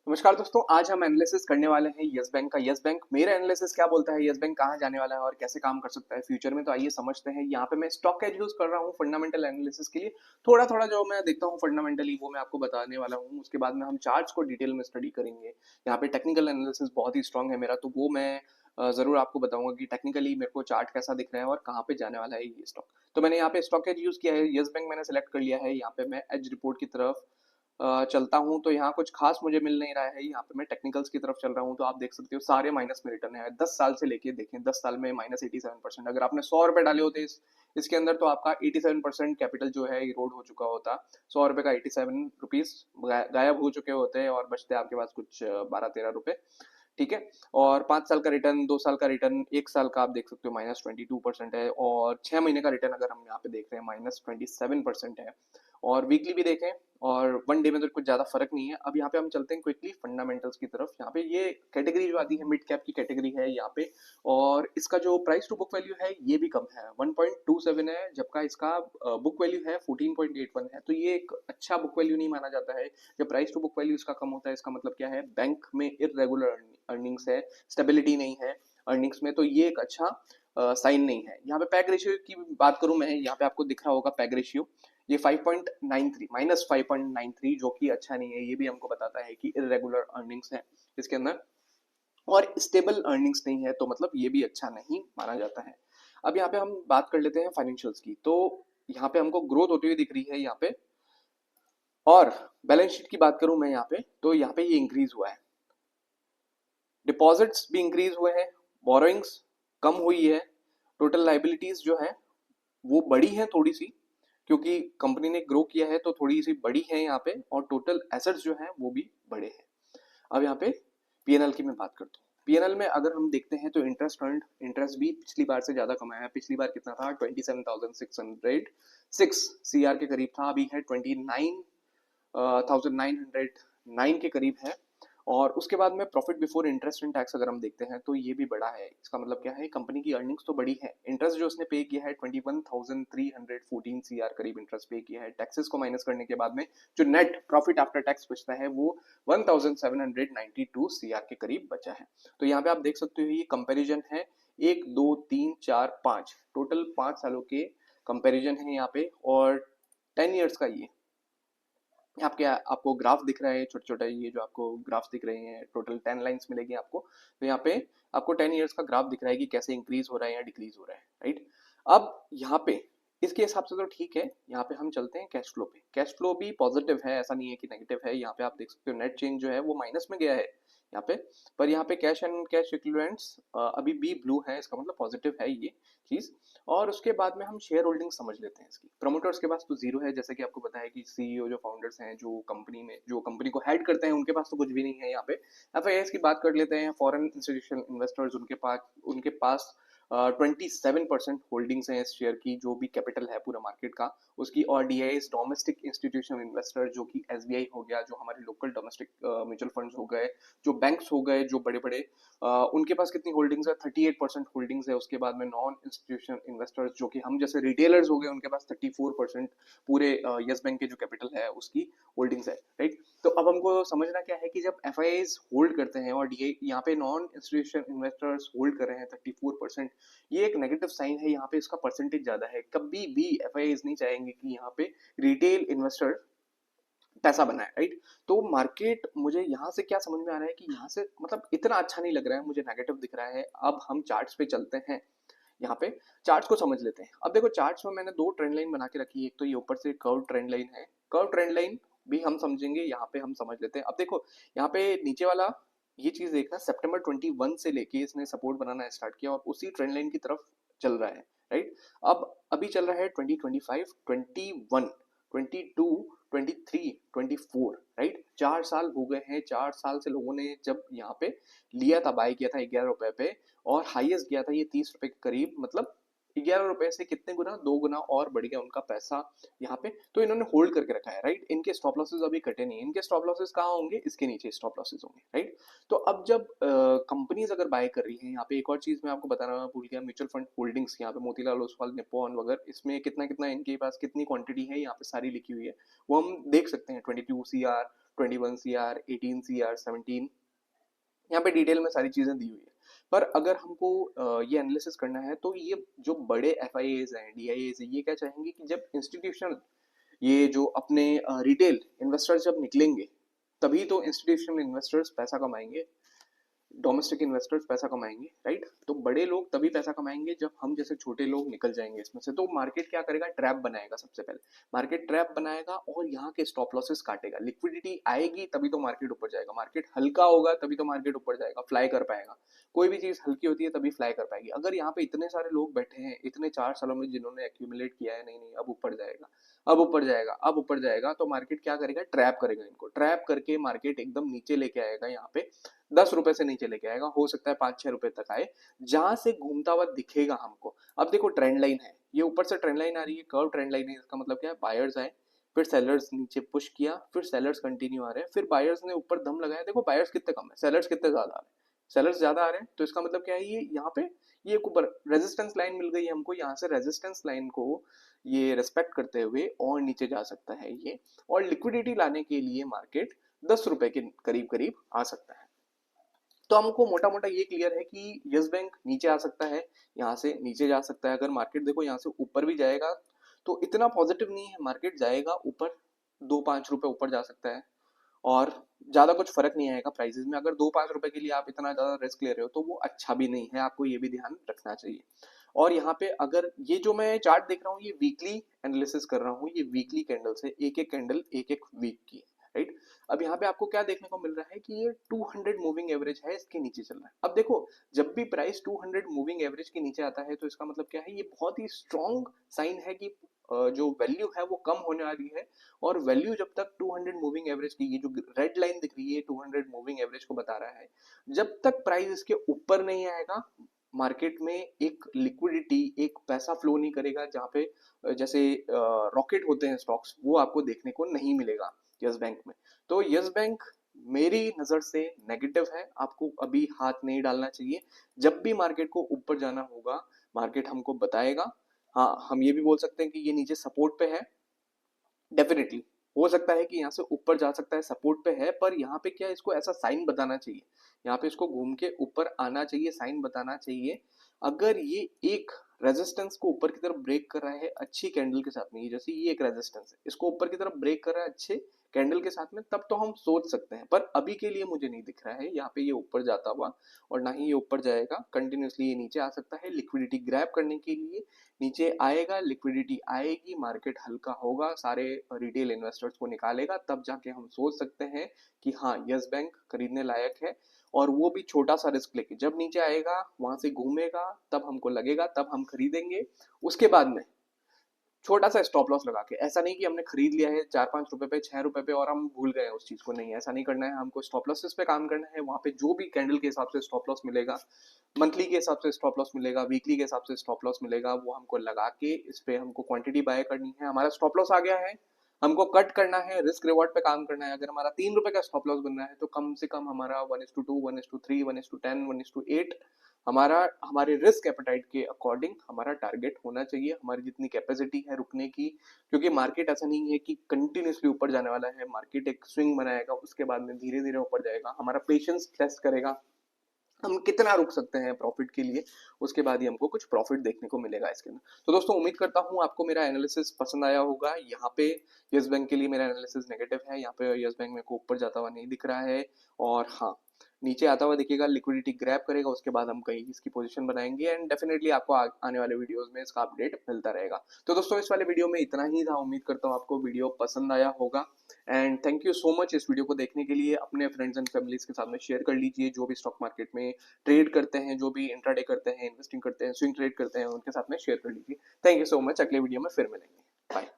नमस्कार दोस्तों, आज हम एनालिसिस करने वाले हैं यस बैंक का। यस बैंक मेरा एनालिसिस क्या बोलता है, यस बैंक कहाँ जाने वाला है और कैसे काम कर सकता है फ्यूचर में। तो आइए समझते हैं। यहाँ पे मैं स्टॉक एज यूज कर रहा हूँ फंडामेंटल एनालिसिस के लिए। थोड़ा थोड़ा जो मैं देखता हूँ फंडामेंटली वो मैं आपको बताने वाला हूँ। उसके बाद में हम चार्ट्स को डिटेल में स्टडी करेंगे। यहाँ पे टेक्निकल एनालिसिस बहुत ही स्ट्रांग है मेरा, तो वो मैं जरूर आपको बताऊंगा कि टेक्निकली मेरे को चार्ट कैसा दिख रहा है और कहाँ पे जाने वाला है ये स्टॉक। तो मैंने यहाँ पे स्टॉक एज यूज किया है, यस बैंक मैंने सेलेक्ट कर लिया है। यहाँ पे मैं एज रिपोर्ट की तरफ चलता हूँ तो यहाँ कुछ खास मुझे मिल नहीं रहा है। यहाँ पे मैं टेक्निकल्स की तरफ चल रहा हूँ तो आप देख सकते हो सारे माइनस में रिटर्न है 10 साल से लेके। देखें 10 साल में -87%। अगर आपने 100 रुपए डाले होते इसके अंदर तो आपका 87% कैपिटल जो है इरोड हो चुका होता। 100 रुपए का 87 रुपीज गायब हो चुके होते हैं और बचते आपके पास कुछ 12-13 रुपए। ठीक है। और 5 साल का रिटर्न, 2 साल का रिटर्न, 1 साल का आप देख सकते हो -22% है। और 6 महीने का रिटर्न अगर हम यहाँ पे देख रहे हैं -27% है। और वीकली भी देखें और वन डे में तो कुछ ज्यादा फर्क नहीं है। अब यहाँ पे हम चलते हैं क्विकली फंडामेंटल्स की तरफ। यहाँ पे ये कैटेगरी जो आती है मिड कैप की कैटेगरी है यहाँ पे। और इसका जो प्राइस टू बुक वैल्यू है ये भी कम है, 1.27 है, जबकि इसका बुक वैल्यू है 14.81 है। तो ये एक अच्छा बुक वैल्यू नहीं माना जाता है। जब प्राइस टू बुक वैल्यू इसका कम होता है इसका मतलब क्या है, बैंक में इरेगुलर अर्निंग्स है, स्टेबिलिटी नहीं है अर्निंग्स में, तो ये एक अच्छा साइन नहीं है। यहाँ पे पैग रेशियो की बात करूं मैं, यहाँ पे आपको दिख रहा होगा पैग रेशियो, ये 5.93 -5.93 जो कि अच्छा नहीं है। ये भी हमको बताता है कि इरेगुलर अर्निंग्स है इसके अंदर और स्टेबल अर्निंग्स नहीं है, तो मतलब ये भी अच्छा नहीं माना जाता है। अब यहाँ पे हम बात कर लेते हैं फाइनेंशियल्स की। तो यहाँ पे हमको ग्रोथ होती हुई दिख रही है यहाँ पे। और बैलेंस शीट की बात करूं मैं यहाँ पे, तो यहाँ पे ये इंक्रीज हुआ है, डिपॉजिट्स भी इंक्रीज हुए हैं, बोरोइंग्स कम हुई है, टोटल लाइबिलिटीज जो है वो बढ़ी है थोड़ी सी, क्योंकि कंपनी ने ग्रो किया है तो थोड़ी सी बड़ी है यहाँ पे। और टोटल एसेट्स जो है वो भी बढ़े हैं। अब यहाँ पे पीएनएल की मैं बात करता हूँ। पीएनएल में अगर हम देखते हैं तो इंटरेस्ट अर्न्ड, इंटरेस्ट भी पिछली बार से ज्यादा कमाया है। पिछली बार कितना था, 27,606 CR के करीब था, अभी है 29,909 के करीब है। और उसके बाद में profit before interest and tax अगर हम देखते हैं तो ये भी बड़ा है। इसका मतलब क्या है, कंपनी की अर्निंग्स तो बड़ी है, इंटरेस्ट जो उसने पे किया है 21,314 CR करीब इंटरेस्ट पे किया है। टैक्सेस को माइनस करने के बाद में जो नेट प्रॉफिट आफ्टर टैक्स बचता है वो 1,792 CR के करीब बचा है। तो यहाँ पे आप देख सकते हो ये कंपेरिजन है, 1 2 3 4 5, टोटल 5 सालों के कंपेरिजन है यहाँ पे। और 10 ईयर्स का ये आपके आपको ग्राफ दिख रहा है छोटे छोटे, ये जो आपको ग्राफ दिख रहे हैं टोटल 10 लाइंस मिलेगी आपको। तो यहाँ पे आपको 10 ईयर्स का ग्राफ दिख रहा है कि कैसे इंक्रीज हो रहा है या डिक्रीज हो रहा है, राइट। अब यहाँ पे इसके हिसाब से तो ठीक है। यहाँ पे हम चलते हैं कैश फ्लो पे। कैश फ्लो भी पॉजिटिव है, ऐसा नहीं है कि नेगेटिव है। यहाँ पे आप देख सकते हो नेट चेंज जो है वो माइनस में गया है यहाँ पे। पर यहाँ पे कैश एंड कैश इक्विवेलेंट्स अभी भी ब्लू है, इसका मतलब पॉजिटिव है ये चीज। और उसके बाद में हम शेयर होल्डिंग समझ लेते हैं इसकी। प्रमोटर्स के पास तो जीरो है, जैसे कि आपको पता है कि सीईओ जो फाउंडर्स हैं, जो कंपनी में जो कंपनी को हेड करते हैं, उनके पास तो कुछ भी नहीं है यहाँ पे। एफआईआईस की बात कर लेते हैं, फॉरेन इंस्टीट्यूशनल इन्वेस्टर्स, उनके पास 27% होल्डिंग्स हैं इस शेयर की, जो भी कैपिटल है पूरा मार्केट का उसकी। और डीआईएस डोमेस्टिक इंस्टीट्यूशनल इन्वेस्टर, जो कि एसबीआई हो गया, जो हमारे लोकल डोमेस्टिक म्यूचुअल फंड्स हो गए, जो बैंक्स हो गए, जो बड़े बड़े उनके पास कितनी होल्डिंग्स है, 38% होल्डिंग्स है। उसके बाद में नॉन इंस्टीट्यूशनल इन्वेस्टर्स, जो कि हम जैसे रिटेलर्स हो गए, उनके पास 34% पूरे यस बैंक के जो कैपिटल है उसकी होल्डिंग्स है, राइट। तो अब हमको समझना क्या है कि जब एफ होल्ड करते हैं और डी यहाँ पे नॉन इंस्टीट्यूशनल इन्वेस्टर्स होल्ड कर रहे हैं 34%, ये एक नेगेटिव साइन है। यहाँ पे इसका परसेंटेज ज्यादा है। कभी भी एफ नहीं चाहेंगे कि यहाँ पे रिटेल इन्वेस्टर पैसा बनाए, राइट। तो मार्केट मुझे यहाँ से क्या समझ में आ रहा है कि यहाँ से मतलब इतना अच्छा नहीं लग रहा है, मुझे नेगेटिव दिख रहा है। अब हम चार्ट्स पे चलते हैं। यहाँ पे चार्ट्स को समझ लेते हैं। अब देखो चार्ट्स में मैंने दो ट्रेंड लाइन बना के रखी है। एक तो ये ऊपर से कर्व ट्रेंड लाइन है, कर्व ट्रेंड लाइन भी हम समझेंगे, यहाँ पे हम समझ लेते हैं। अब देखो यहाँ पे नीचे वाला ये चीज देखना, सितंबर 21 से लेके इसने सपोर्ट बनाना स्टार्ट किया और उसी ट्रेंड लाइन की तरफ चल रहा है, राइट। अब अभी चल रहा है 2025, 21, 22, 23, 24, राइट। 4 साल हो गए हैं। 4 साल से लोगों ने जब यहाँ पे लिया था, बाय किया था 11 रुपए पे, और हाईएस्ट गया था ये 30 रुपए के करीब, मतलब 11 रुपए से कितने गुना, 2 गुना और बढ़ गया उनका पैसा यहाँ पे। तो इन्होंने होल्ड करके रखा है, राइट। इनके स्टॉप लॉसेस अभी कटे नहीं, इनके स्टॉप लॉसेस कहाँ होंगे, इसके नीचे स्टॉप लॉसेस होंगे, राइट। तो अब जब कंपनीज अगर बाय कर रही है, यहाँ पे एक और चीज मैं आपको बताना भूल गया, म्यूचुअल फंड होल्डिंग्स, यहाँ पे मोतीलाल ओसवाल, निप्पॉन वगैरह, इसमें कितना कितना इनके पास कितनी क्वांटिटी है, यहाँ पे सारी लिखी हुई है, वो हम देख सकते हैं। 22 CR, 21 CR, 18 CR, 17, यहाँ पे डिटेल में सारी चीजें दी हुई है। पर अगर हमको ये एनालिसिस करना है, तो ये जो बड़े FIAs हैं, DIAs हैं, ये क्या चाहेंगे कि जब इंस्टीट्यूशनल, ये जो अपने रिटेल इन्वेस्टर्स जब निकलेंगे, तभी तो इंस्टीट्यूशनल इन्वेस्टर्स पैसा कमाएंगे, डोमेस्टिक इन्वेस्टर्स पैसा कमाएंगे, राइट। तो बड़े लोग तभी पैसा कमाएंगे जब हम जैसे छोटे लोग निकल जाएंगे इसमें से। तो मार्केट क्या करेगा, ट्रैप बनाएगा, सबसे पहले मार्केट ट्रैप बनाएगा और यहाँ के स्टॉप लॉसेस काटेगा। लिक्विडिटी आएगी तभी तो मार्केट ऊपर जाएगा, मार्केट हल्का होगा तभी तो मार्केट ऊपर जाएगा, फ्लाई कर पाएगा। कोई भी चीज हल्की होती है तभी फ्लाई कर पाएगी। अगर यहाँ पे इतने सारे लोग बैठे हैं इतने 4 सालों में जिन्होंने एक्यूमुलेट किया है, नहीं नहीं अब ऊपर जाएगा, अब ऊपर जाएगा, अब ऊपर जाएगा, तो मार्केट क्या करेगा, ट्रैप करेगा इनको, ट्रैप करके मार्केट एकदम नीचे लेके आएगा, यहाँ पे 10 रुपए से नीचे लेके आएगा, हो सकता है 5-6 रुपए तक आए, जहां से घूमता हुआ दिखेगा हमको। अब देखो ट्रेंड लाइन है, ये ऊपर से ट्रेंड लाइन आ रही है, कर्व ट्रेंड लाइन है, इसका मतलब क्या है, बायर्स आए, फिर सेलर्स नीचे पुश किया, फिर सेलर्स कंटिन्यू आ रहे हैं, फिर बायर्स ने ऊपर दम लगाया। देखो बायर्स कितने कम है, सेलर्स कितने ज्यादा आ रहे हैं, सेलर्स ज्यादा आ रहे हैं, तो इसका मतलब क्या है, ये यहाँ पे ये ऊपर रेजिस्टेंस लाइन मिल गई है हमको, यहाँ से रेजिस्टेंस लाइन को ये रेस्पेक्ट करते हुए और नीचे जा सकता है ये, और लिक्विडिटी लाने के लिए मार्केट 10 रुपए के करीब करीब आ सकता है। तो हमको मोटा मोटा ये क्लियर है कि यस बैंक नीचे आ सकता है, यहाँ से नीचे जा सकता है। अगर मार्केट देखो यहाँ से ऊपर भी जाएगा तो इतना पॉजिटिव नहीं है, मार्केट जाएगा ऊपर, 2-5 रुपए ऊपर जा सकता है, और ज्यादा कुछ फर्क नहीं आएगा प्राइसेस में। अगर 2-5 रुपए के लिए आप इतना ज्यादा रिस्क ले रहे हो तो वो अच्छा भी नहीं है, आपको ये भी ध्यान रखना चाहिए। और यहाँ पे अगर ये जो मैं चार्ट देख रहा हूँ, ये वीकली एनालिसिस कर रहा हूँ, ये वीकली कैंडल्स है, एक एक कैंडल एक एक वीक की, राइट। अब यहाँ पे आपको क्या देखने को मिल रहा है कि ये 200 मूविंग एवरेज है, इसके नीचे चल रहा है। अब देखो जब भी प्राइस 200 मूविंग एवरेज के नीचे आता है तो इसका मतलब क्या है, ये बहुत ही स्ट्रॉन्ग साइन है कि जो वैल्यू है वो कम होने वाली है। और वैल्यू जब तक 200 मूविंग एवरेज की, ये जो रेड लाइन दिख रही है 200 मूविंग एवरेज को बता रहा है, जब तक प्राइस इसके ऊपर नहीं आएगा, मार्केट में एक लिक्विडिटी, एक पैसा फ्लो नहीं करेगा, जहाँ पे जैसे रॉकेट होते हैं स्टॉक्स, वो आपको देखने को नहीं मिलेगा यस बैंक में। तो यस बैंक मेरी नजर से नेगेटिव है, आपको अभी हाथ नहीं डालना चाहिए। जब भी मार्केट को ऊपर जाना होगा, मार्केट हमको बताएगा। हाँ, हम ये भी बोल सकते हैं कि ये नीचे सपोर्ट पे है, डेफिनेटली हो सकता है कि यहाँ से ऊपर जा सकता है, सपोर्ट पे है, पर यहाँ पे क्या, इसको ऐसा साइन बताना चाहिए, यहाँ पे इसको घूम के ऊपर आना चाहिए, साइन बताना चाहिए। अगर ये एक रेजिस्टेंस को ऊपर की तरफ ब्रेक कर रहा है अच्छी कैंडल के साथ में, ये जैसे ये एक रेजिस्टेंस है, इसको ऊपर की तरफ ब्रेक कर रहा है अच्छे कैंडल के साथ में, तब तो हम सोच सकते हैं। पर अभी के लिए मुझे नहीं दिख रहा है यहाँ पे ये ऊपर जाता हुआ, और ना ही ये ऊपर जाएगा कंटिन्यूसली, ये नीचे आ सकता है लिक्विडिटी ग्रैब करने के लिए। नीचे आएगा, लिक्विडिटी आएगी, मार्केट हल्का होगा, सारे रिटेल इन्वेस्टर्स को निकालेगा, तब जाके हम सोच सकते हैं कि हाँ यस बैंक खरीदने लायक है। और वो भी छोटा सा रिस्क लेके, जब नीचे आएगा वहां से घूमेगा, तब हमको लगेगा, तब हम खरीदेंगे। उसके बाद में छोटा सा स्टॉप लॉस लगा के, ऐसा नहीं कि हमने खरीद लिया है 4-5 रुपए पे, 6 रुपए पे और हम भूल गए उस चीज को, नहीं ऐसा नहीं करना है हमको। स्टॉप लॉसेस पे काम करना है, वहां पे जो भी कैंडल के हिसाब से स्टॉप लॉस मिलेगा, मंथली के हिसाब से स्टॉप लॉस मिलेगा, वीकली के हिसाब से स्टॉप लॉस मिलेगा, वो हमको लगा के इस पे हमको क्वांटिटी बाय करनी है। हमारा स्टॉप लॉस आ गया है, हमको कट करना है, रिस्क रिवॉर्ड पे काम करना है। अगर हमारा 3 रुपए का स्टॉप लॉस बनना है तो कम से कम हमारा 1:2, 1:3, 1:10, 1:8 हमारा, हमारे रिस्क एपेटाइट के अकॉर्डिंग हमारा टारगेट होना चाहिए, हमारी जितनी कैपेसिटी है रुकने की। क्योंकि मार्केट ऐसा नहीं है कि कंटिन्यूसली ऊपर जाने वाला है, मार्केट एक स्विंग बनाएगा, उसके बाद में धीरे धीरे ऊपर जाएगा, हमारा पेशेंस टेस्ट करेगा हम कितना रुक सकते हैं प्रॉफिट के लिए, उसके बाद ही हमको कुछ प्रॉफिट देखने को मिलेगा इसके अंदर। तो दोस्तों उम्मीद करता हूँ आपको मेरा एनालिसिस पसंद आया होगा। यहाँ पे यस बैंक के लिए मेरा एनालिसिस नेगेटिव है, यहाँ पे यस बैंक मेरे को ऊपर जाता हुआ नहीं दिख रहा है, और हाँ नीचे आता हुआ दिखेगा, लिक्विडिटी ग्रैब करेगा, उसके बाद हम कहीं इसकी पोजीशन बनाएंगे, एंड डेफिनेटली आपको आने वाले वीडियोस में इसका अपडेट मिलता रहेगा। तो दोस्तों इस वाले वीडियो में इतना ही था, उम्मीद करता हूँ आपको वीडियो पसंद आया होगा, and thank you so much इस वीडियो को देखने के लिए। अपने फ्रेंड्स एंड फैमिलीज के साथ में शेयर कर लीजिए, जो भी स्टॉक मार्केट में ट्रेड करते हैं, जो भी इंट्राडे करते हैं, इन्वेस्टिंग करते हैं, स्विंग ट्रेड करते हैं, उनके साथ में शेयर कर लीजिए। थैंक यू सो मच, अगले वीडियो में फिर मिलेंगे, बाय।